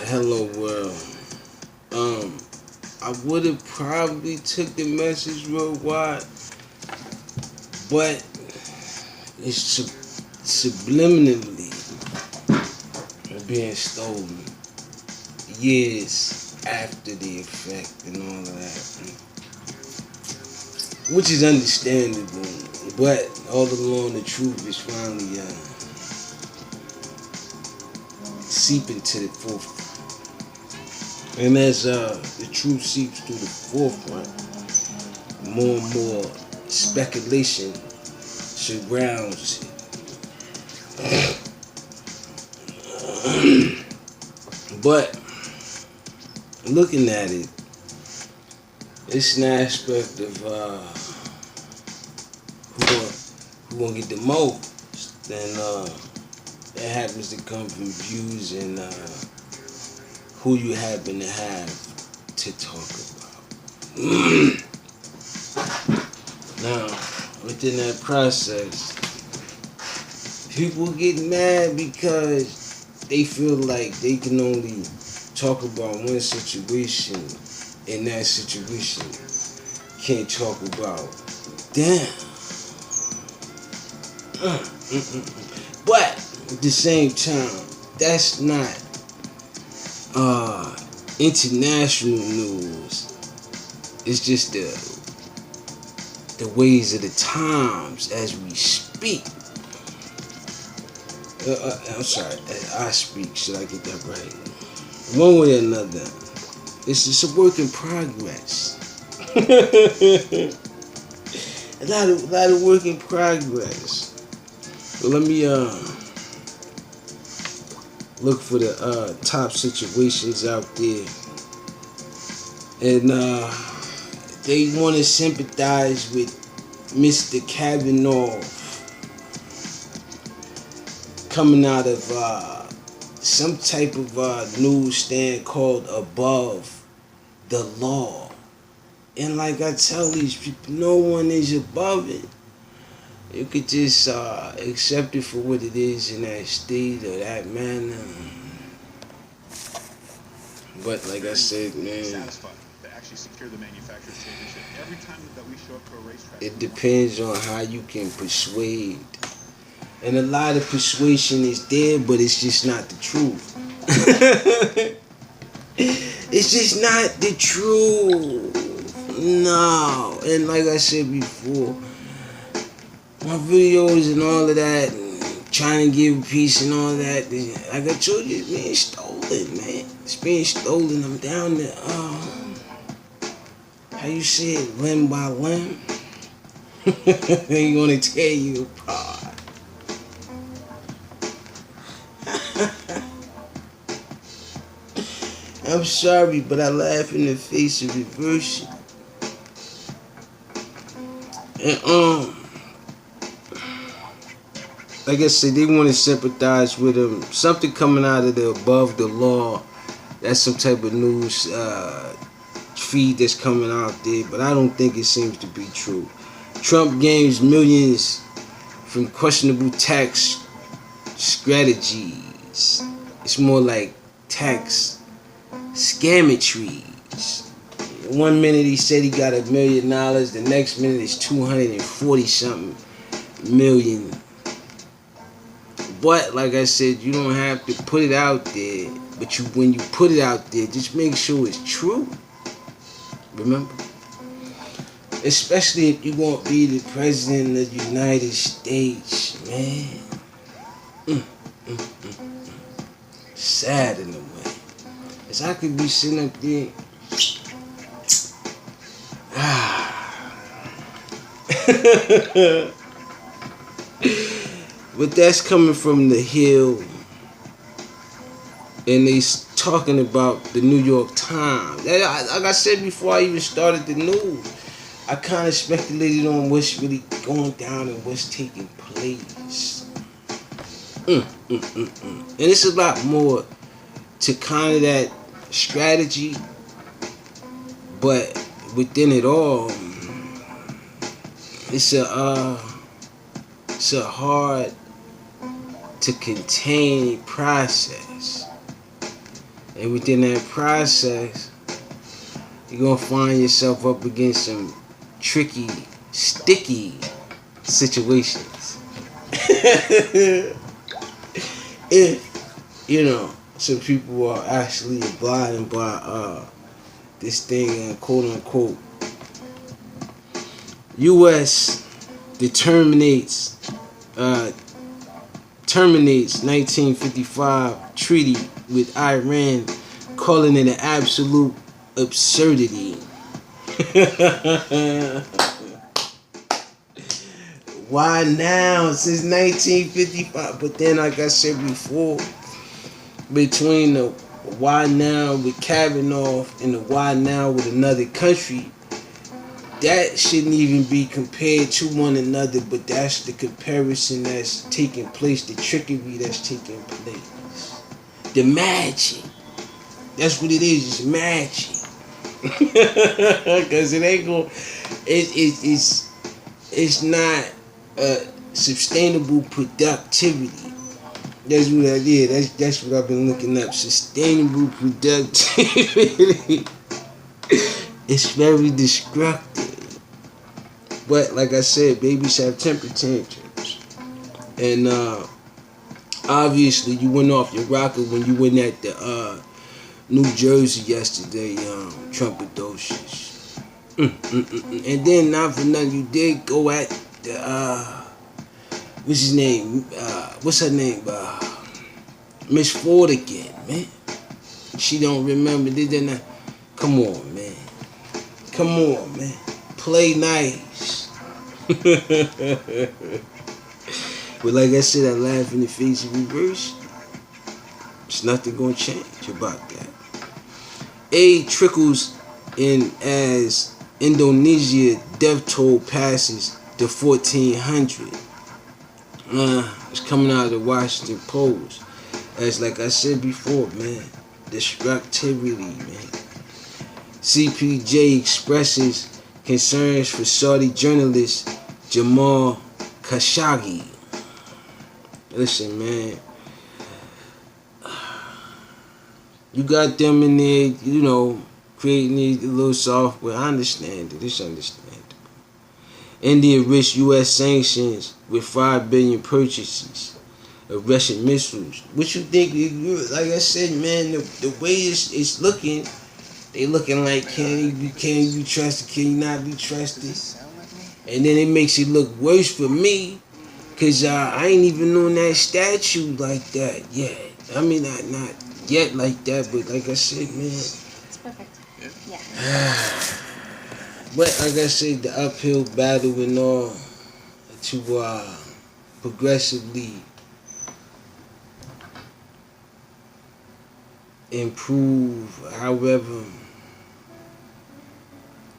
Hello world. I would have probably took the message worldwide, but it's subliminally being stolen years after the effect and all of that, which is understandable. But all along, the truth is finally seeping to the forefront. And as the truth seeps through the forefront, more and more speculation surrounds it. But looking at it, it's an aspect of who gonna get the most. Then it happens to come from views and who you happen to have to talk about. Now, within that process, people get mad because they feel like they can only talk about one situation, and that situation can't talk about damn. But at the same time, that's not international news. It's just the ways of the times as we speak. I'm sorry, as I speak. Should I get that right? One way or another, it's just a work in progress. a lot of work in progress. So let me look for the top situations out there, and they want to sympathize with Mr. Kavanaugh coming out of some type of newsstand called Above the Law. And like I tell these people, no one is above it. You could just accept it for what it is in that state or that manner. But like I said, man, it depends on how you can persuade. And a lot of persuasion is there, but it's just not the truth. It's just not the truth. No. And like I said before, my videos and all of that, and trying to give peace and all that, like I told you, it's being stolen, man. It's being stolen. I'm down there, how you say it, limb by limb. They gonna tear you apart. I'm sorry, but I laugh in the face of reversion. And like I said, they want to sympathize with him. Something coming out of the Above the Law. That's some type of news feed that's coming out there, but I don't think it seems to be true. Trump gains millions from questionable tax strategies. It's more like tax scammetries. 1 minute he said he got $1 million, the next minute it's 240 something million. But like I said, you don't have to put it out there. But when you put it out there, just make sure it's true. Remember? Especially if you want to be the president of the United States, man. Sad in a way. As I could be sitting up there. But that's coming from the Hill, and they talking about the New York Times. Like I said before I even started the news, I kind of speculated on what's really going down and what's taking place. And it's a lot more to kind of that strategy, but within it all, it's a hard to contain process. And within that process, you're gonna find yourself up against some tricky, sticky situations. If, some people are actually abiding by this thing, quote unquote, U.S. terminates 1955 treaty with Iran, calling it an absolute absurdity. Why now? Since 1955. But then, like I said before, between the why now with Kavanaugh and the why now with another country, that shouldn't even be compared to one another, but that's the comparison that's taking place, the trickery that's taking place. The magic. That's what it is, it's magic. Because it ain't going, it's not sustainable productivity. That's what I did. That's what I've been looking up. Sustainable productivity. It's very destructive. But like I said, babies have temper tantrums. And obviously you went off your rocker when you went at the New Jersey yesterday, Trumpedocious. And then not for nothing, you did go at the what's his name? What's her name? Miss Ford again, man. She don't remember, did they not? Come on, man. Come on, man. Play nice. But like I said, I laugh in the face of reverse. There's nothing gonna change about that. Aid trickles in as Indonesia death toll passes the 1,400. It's coming out of the Washington Post. As like I said before, man, destructivity, man. CPJ expresses concerns for Saudi journalist Jamal Khashoggi. Listen, man. You got them in there, creating these little software. I understand it. It's understandable. India risks U.S. sanctions with 5 billion purchases of Russian missiles. What you think? Like I said, man, the way it's looking, they looking like can you be trusted? Can you not be trusted? And then it makes it look worse for me, cause I ain't even on that statue like that yet. I mean, not yet like that, but like I said, man. It's perfect. Yeah. But like I said, the uphill battle and all to progressively improve, however,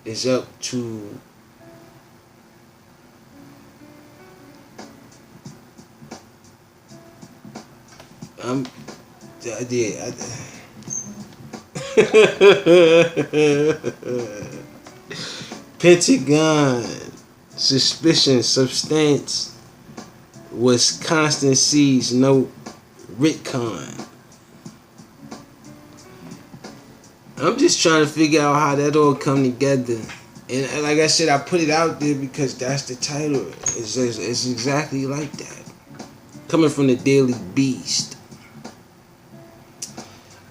is up to Pentagon suspicion substance Wisconsin sees no Ritcon. I'm just trying to figure out how that all come together. And like I said, I put it out there because that's the title. It's exactly like that. Coming from the Daily Beast.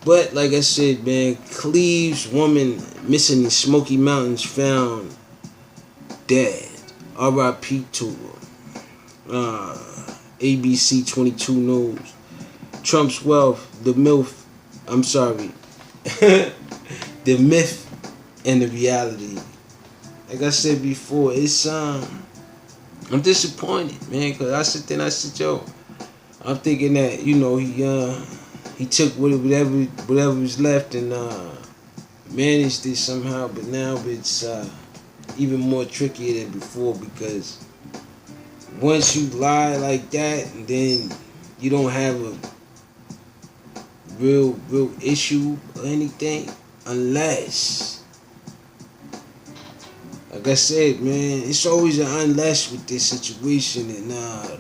But like I said, man, Cleves woman missing in Smoky Mountains found dead. R.I.P. to her. ABC 22 News. Trump's wealth, the MILF, I'm sorry. The myth and the reality. Like I said before, it's I'm disappointed, man, because I sit there and I said, yo, I'm thinking that, he took whatever was left and managed it somehow, but now it's even more trickier than before, because once you lie like that, and then you don't have a real issue or anything, unless, like I said, man, it's always an unless with this situation, and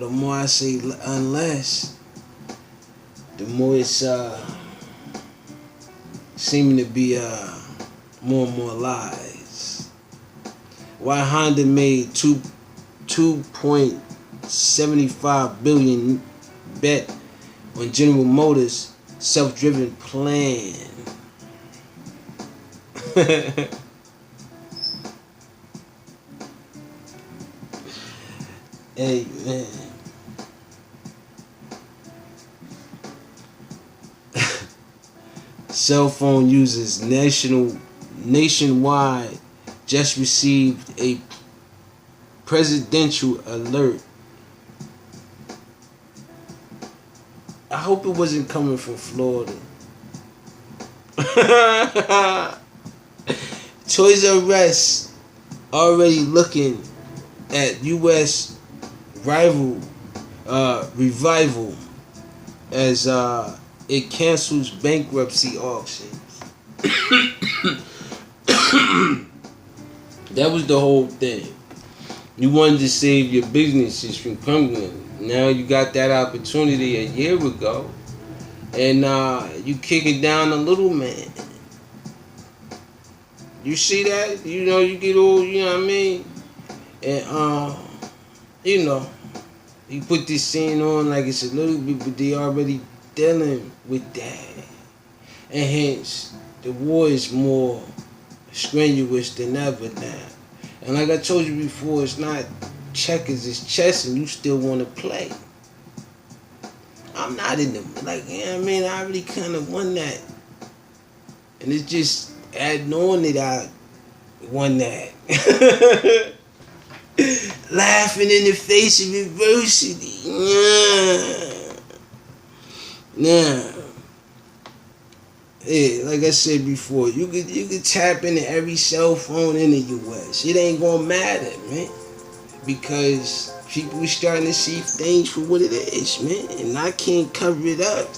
the more I say unless, the more it's seeming to be more and more lies. Why Honda made 2.75 billion bet on General Motors self-driven plan. Hey man. Cell phone users nationwide just received a presidential alert. I hope it wasn't coming from Florida. Toys R Us already looking at U.S. revival as it cancels bankruptcy auctions. That was the whole thing. You wanted to save your businesses from crumbling. Now you got that opportunity a year ago, and you kicking down the little man. You see that? You know, you get all, you know what I mean? And you know, you put this scene on like it's a little bit, but they already dealing with that, and hence the war is more strenuous than ever now. And like I told you before, it's not checkers, it's chess, and you still want to play. I'm not in the, like, you know what I mean? I already kind of won that, and it's just adding on that I won that. Laughing in the face of adversity. Nah. Yeah, like I said before, you could tap into every cell phone in the US. It ain't gonna matter, man. Because people are starting to see things for what it is, man. And I can't cover it up.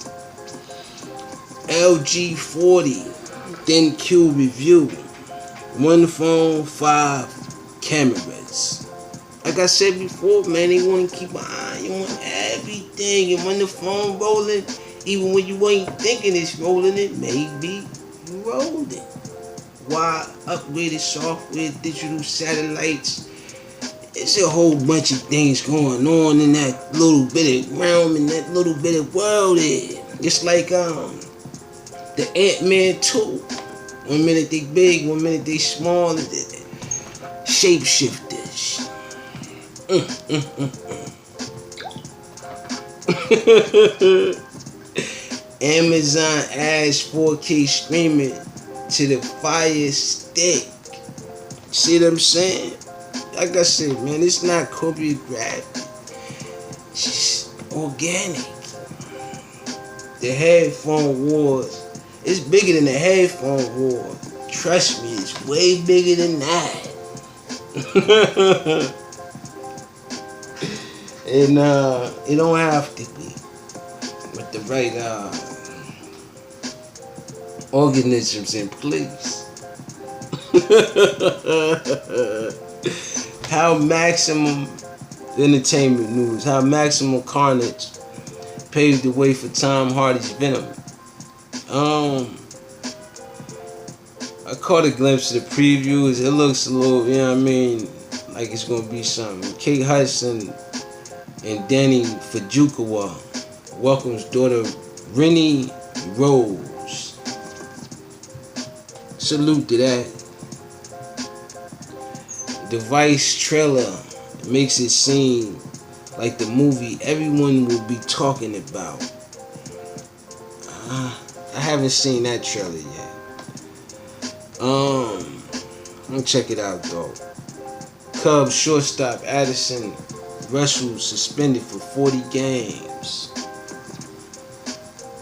LG 40, then Q review. One phone, 5 cameras. Like I said before, man, they want to keep an eye on everything. And when the phone rolling, even when you ain't thinking it's rolling, it may be rolling. Why upgraded software, digital satellites? It's a whole bunch of things going on in that little bit of realm, in that little bit of world there. It's like the Ant-Man 2. One minute they big, one minute they small. Shapeshifters. Amazon adds 4K streaming to the Fire Stick. See what I'm saying? Like I said, man, it's not choreographed. It's just organic. The headphone wars, it's bigger than the headphone war. Trust me, it's way bigger than that. And it don't have to be with the right organisms in place. How Maximum Entertainment News, how Maximum Carnage paved the way for Tom Hardy's Venom. I caught a glimpse of the previews. It looks a little, you know what I mean, like it's gonna be something. Kate Hudson and Danny Fujisawa welcomes daughter Rennie Rose. Salute to that. The Vice trailer makes it seem like the movie everyone will be talking about. I haven't seen that trailer yet. I'm gonna check it out though. Cubs shortstop Addison Russell suspended for 40 games.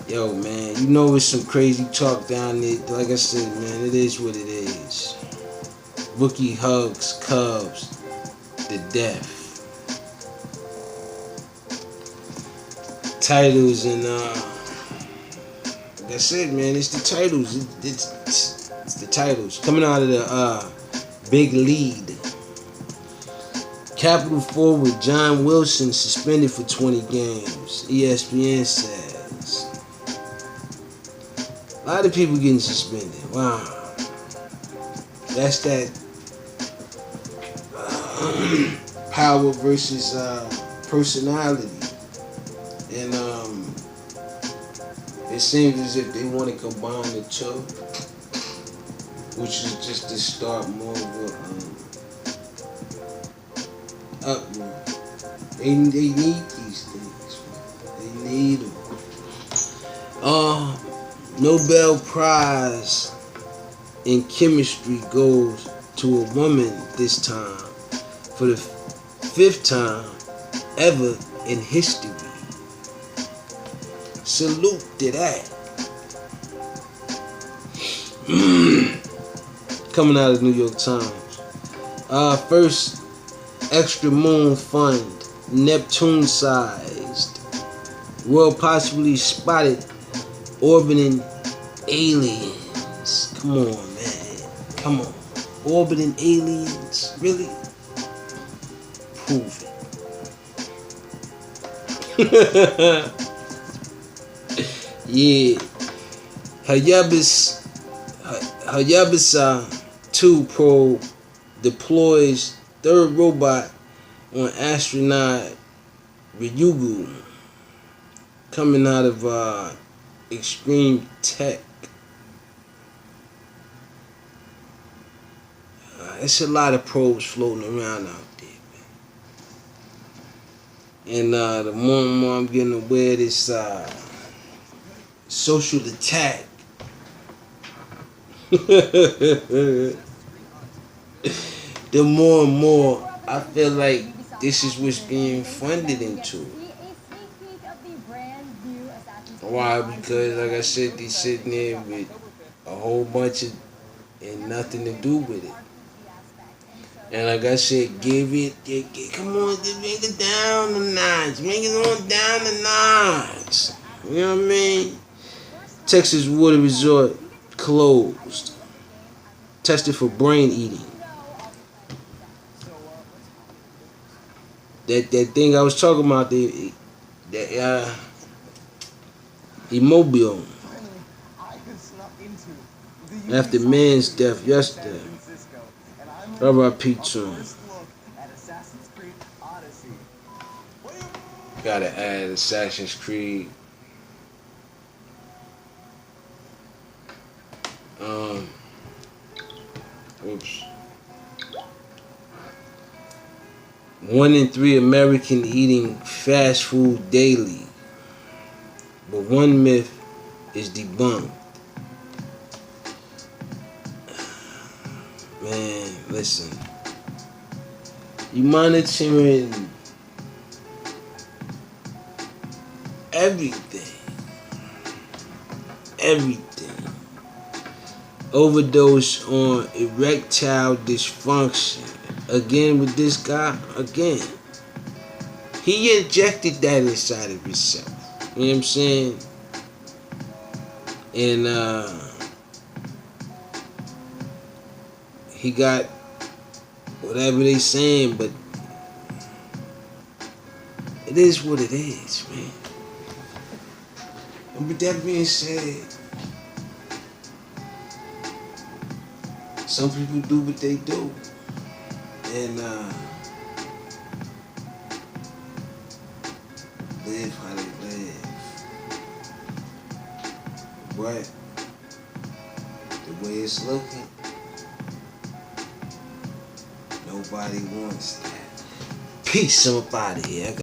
Yo, man, you know it's some crazy talk down there. Like I said, man, it is what it is. Rookie hugs Cubs to death. Titles and like I said, man, it's the titles. It's the titles coming out of the big lead. Capital forward John Wilson suspended for 20 games. ESPN says. A lot of people getting suspended. Wow. That's that power versus personality. And it seems as if they want to combine the two, which is just to start more of a uproar. They need these things. They need them. Nobel Prize in chemistry goes to a woman this time for the 5th time ever in history. Salute to that. Coming out of the New York Times. First extra moon fund, Neptune-sized. World possibly spotted orbiting aliens. Come on, man. Come on. Orbiting aliens? Really? Prove it. Yeah. Hayabusa 2 probe deploys 3rd robot on astronaut Ryugu, coming out of Extreme Tech. It's a lot of probes floating around out there, man. And the more and more I'm getting aware of this social attack. The more and more I feel like this is what's being funded into. Why? Because like I said, they sitting there with a whole bunch of and nothing to do with it. And like I said, come on, make it down a notch. Make it on down a notch. You know what I mean? Texas water resort closed. Tested for brain eating. That thing I was talking about, that Immobile, after man's death yesterday. R.I.P. to him. Gotta add Assassin's Creed. Oops. 1 in 3 Americans eating fast food daily. But one myth is debunked. Man, listen. You monitoring everything. Everything. Overdose on erectile dysfunction. Again with this guy, again. He injected that inside of himself. You know what I'm saying? And he got whatever they saying, but it is what it is, man. And with that being said, some people do what they do. And live how they live. But the way it's looking, nobody wants that. Peace, I'm up out of here.